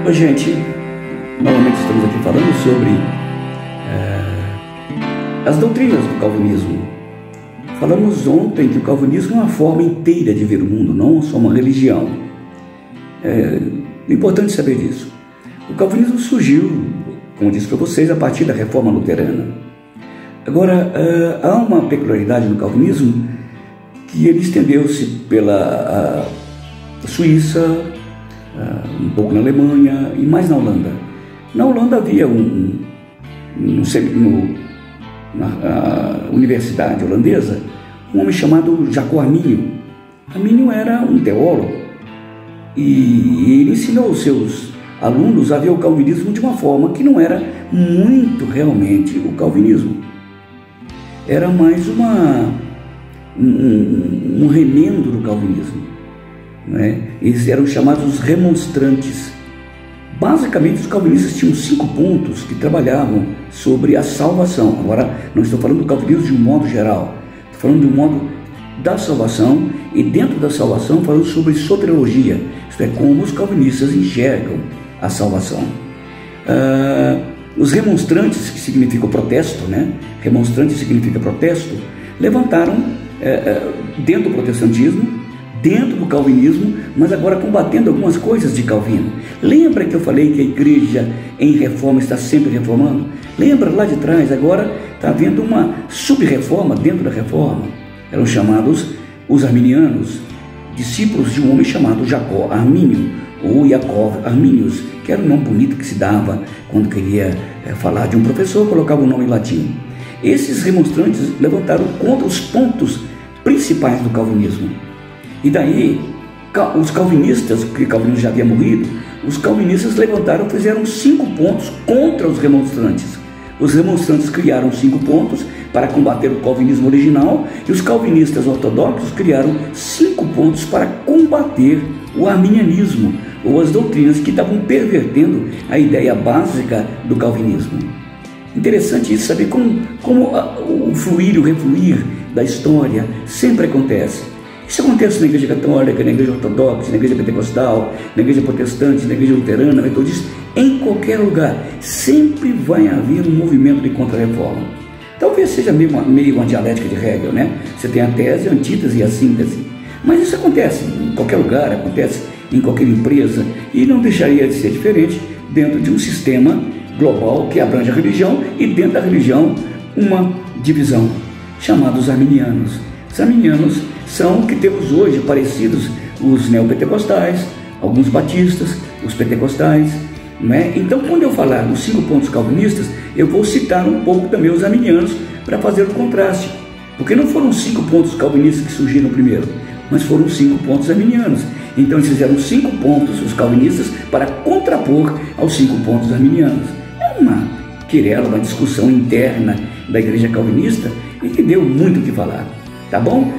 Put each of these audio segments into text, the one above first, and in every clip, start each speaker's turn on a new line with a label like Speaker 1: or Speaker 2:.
Speaker 1: Oi, gente, novamente estamos aqui falando sobre as doutrinas do calvinismo. Falamos ontem que o calvinismo é uma forma inteira de ver o mundo, não só uma religião. É importante saber disso. O calvinismo surgiu, como disse para vocês, a partir da reforma luterana. Agora, há uma peculiaridade no calvinismo que ele estendeu-se pela Suíça, um pouco na Alemanha e mais na Holanda. Na Holanda havia na universidade holandesa um homem chamado Jacob Arminio. Arminio era um teólogo e ele ensinou os seus alunos a ver o calvinismo de uma forma que não era muito realmente o calvinismo. Era mais um remendo do calvinismo. Eles eram chamados os remonstrantes. Basicamente, os calvinistas tinham 5 pontos que trabalhavam sobre a salvação. Agora, não estou falando do calvinismo de um modo geral, estou falando de um modo da salvação, e dentro da salvação falando sobre soteriologia, isto é, como os calvinistas enxergam a salvação. Os remonstrantes, que significa protesto, remonstrante significa protesto, levantaram dentro do protestantismo, dentro do calvinismo, mas agora combatendo algumas coisas de Calvino. Lembra que eu falei que a igreja em reforma está sempre reformando? Lembra lá de trás? Agora está havendo uma sub-reforma dentro da reforma. Eram chamados os arminianos, discípulos de um homem chamado Jacob Arminio, ou Jacob Arminius, que era um nome bonito que se dava quando queria falar de um professor, colocava o nome em latim. Esses remonstrantes levantaram contra os pontos principais do calvinismo. E daí, os calvinistas, que Calvino já havia morrido, os calvinistas levantaram, fizeram 5 pontos contra os remonstrantes. Os remonstrantes criaram 5 pontos para combater o calvinismo original, e os calvinistas ortodoxos criaram 5 pontos para combater o arminianismo, ou as doutrinas que estavam pervertendo a ideia básica do calvinismo. Interessante isso, saber como o fluir e o refluir da história sempre acontece. Isso acontece na igreja católica, na igreja ortodoxa, na igreja pentecostal, na igreja protestante, na igreja luterana, metodista, em qualquer lugar. Sempre vai haver um movimento de contra-reforma. Talvez seja meio uma dialética de Hegel, Você tem a tese, a antítese e a síntese. Mas isso acontece em qualquer lugar, acontece em qualquer empresa, e não deixaria de ser diferente dentro de um sistema global que abrange a religião, e dentro da religião uma divisão, chamados arminianos. Os arminianos são o que temos hoje, parecidos os neopentecostais, alguns batistas, os pentecostais, Então, quando eu falar nos 5 pontos calvinistas, eu vou citar um pouco também os arminianos para fazer o contraste, porque não foram 5 pontos calvinistas que surgiram primeiro, mas foram 5 pontos arminianos. Então, eles fizeram 5 pontos, os calvinistas, para contrapor aos 5 pontos arminianos. É uma querela, uma discussão interna da igreja calvinista e que deu muito o que falar. Tá bom?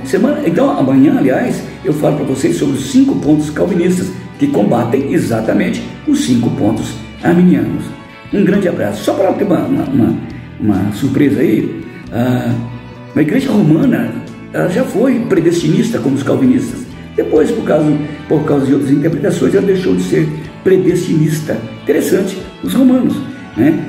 Speaker 1: Então, amanhã, aliás, eu falo para vocês sobre os 5 pontos calvinistas que combatem exatamente os 5 pontos arminianos. Um grande abraço. Só para ter uma surpresa aí, a igreja romana já foi predestinista como os calvinistas. Depois, por causa de outras interpretações, ela deixou de ser predestinista. Interessante, os romanos.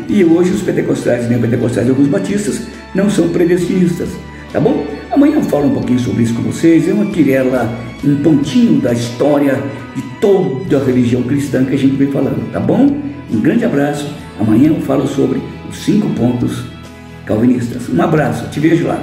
Speaker 1: E hoje os pentecostais, neopentecostais e alguns batistas não são predestinistas. Tá bom? Amanhã eu falo um pouquinho sobre isso com vocês. É uma querela, um pontinho da história de toda a religião cristã que a gente vem falando, tá bom? Um grande abraço. Amanhã eu falo sobre os 5 pontos calvinistas. Um abraço, te vejo lá.